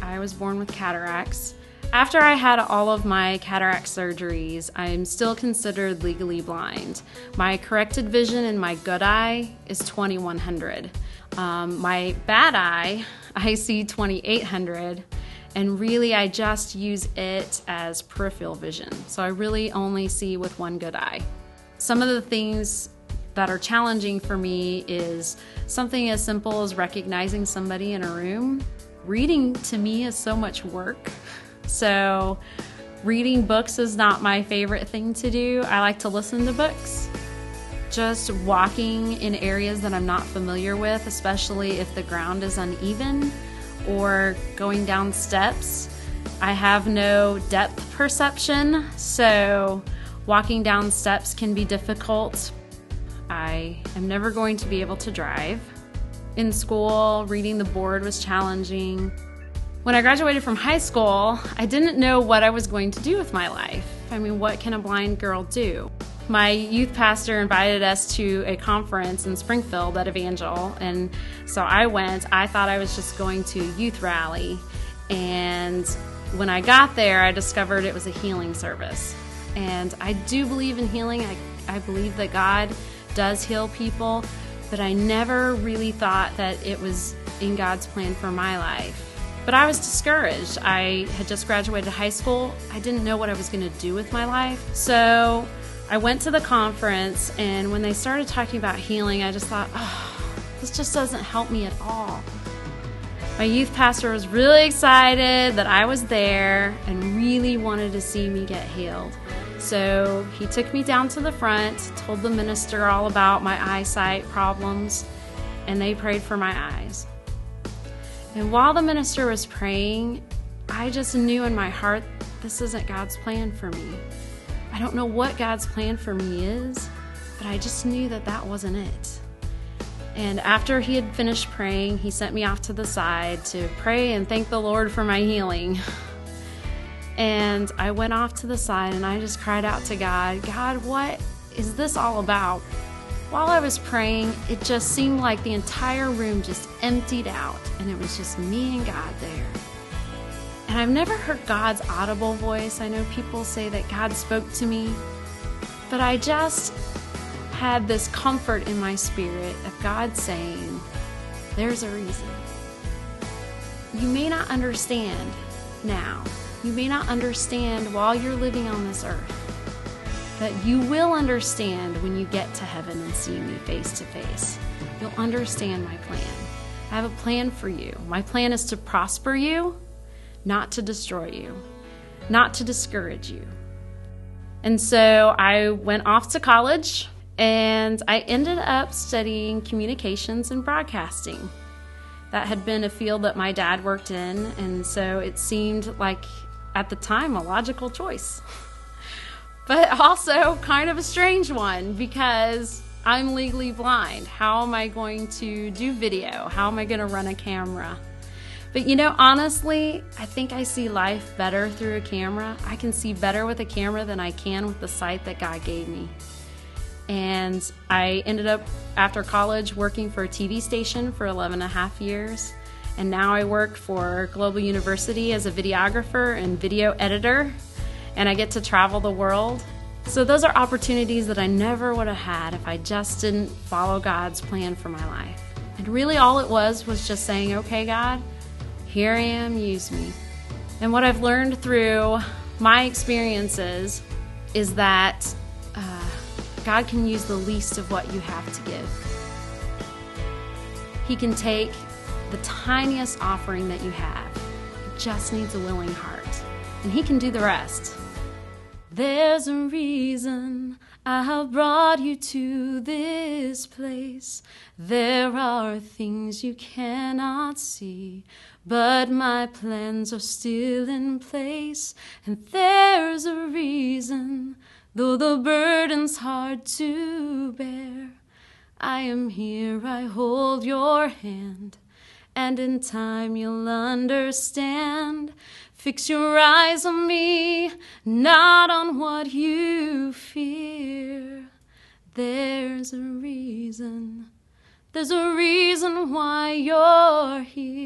I was born with cataracts. After I had all of my cataract surgeries, I'm still considered legally blind. My corrected vision in my good eye is 2100. My bad eye, I see 2800. And really, I just use it as peripheral vision. So I really only see with one good eye. Some of the things that are challenging for me is something as simple as recognizing somebody in a room. Reading to me is so much work. So reading books is not my favorite thing to do. I like to listen to books. Just walking in areas that I'm not familiar with, especially if the ground is uneven, or going down steps. I have no depth perception, so walking down steps can be difficult. I am never going to be able to drive. In school, reading the board was challenging. When I graduated from high school, I didn't know what I was going to do with my life. I mean, what can a blind girl do? My youth pastor invited us to a conference in Springfield at Evangel, and so I went. I thought I was just going to a youth rally, and when I got there, I discovered it was a healing service. And I do believe in healing. I believe that God does heal people, but I never really thought that it was in God's plan for my life. But I was discouraged. I had just graduated high school. I didn't know what I was going to do with my life. So I went to the conference, and when they started talking about healing, I just thought, this just doesn't help me at all. My youth pastor was really excited that I was there and really wanted to see me get healed. So he took me down to the front, told the minister all about my eyesight problems, and they prayed for my eyes. And while the minister was praying, I just knew in my heart, this isn't God's plan for me. I don't know what God's plan for me is, but I just knew that that wasn't it. And after he had finished praying, he sent me off to the side to pray and thank the Lord for my healing. And I went off to the side and I just cried out to God, God, what is this all about? While I was praying, it just seemed like the entire room just emptied out, and it was just me and God there. And I've never heard God's audible voice. I know people say that God spoke to me, but I just had this comfort in my spirit of God saying, there's a reason. You may not understand now. You may not understand while you're living on this earth. But you will understand when you get to heaven and see me face to face. You'll understand my plan. I have a plan for you. My plan is to prosper you, not to destroy you, not to discourage you. And so I went off to college, and I ended up studying communications and broadcasting. That had been a field that my dad worked in, and so it seemed like, at the time, a logical choice. But also kind of a strange one, because I'm legally blind. How am I going to do video? How am I going to run a camera? But honestly, I think I see life better through a camera. I can see better with a camera than I can with the sight that God gave me. And I ended up, after college, working for a TV station for 11 and a half years. And now I work for Global University as a videographer and video editor. And I get to travel the world. So those are opportunities that I never would have had if I just didn't follow God's plan for my life. And really all it was just saying, okay, God, here I am, use me. And what I've learned through my experiences is that God can use the least of what you have to give. He can take the tiniest offering that you have. It just needs a willing heart. And He can do the rest. There's a reason I have brought you to this place. There are things you cannot see, but my plans are still in place. And there's a reason, though the burden's hard to bear. I am here, I hold your hand, and in time you'll understand. Fix your eyes on me, not on what you fear. There's a reason why you're here.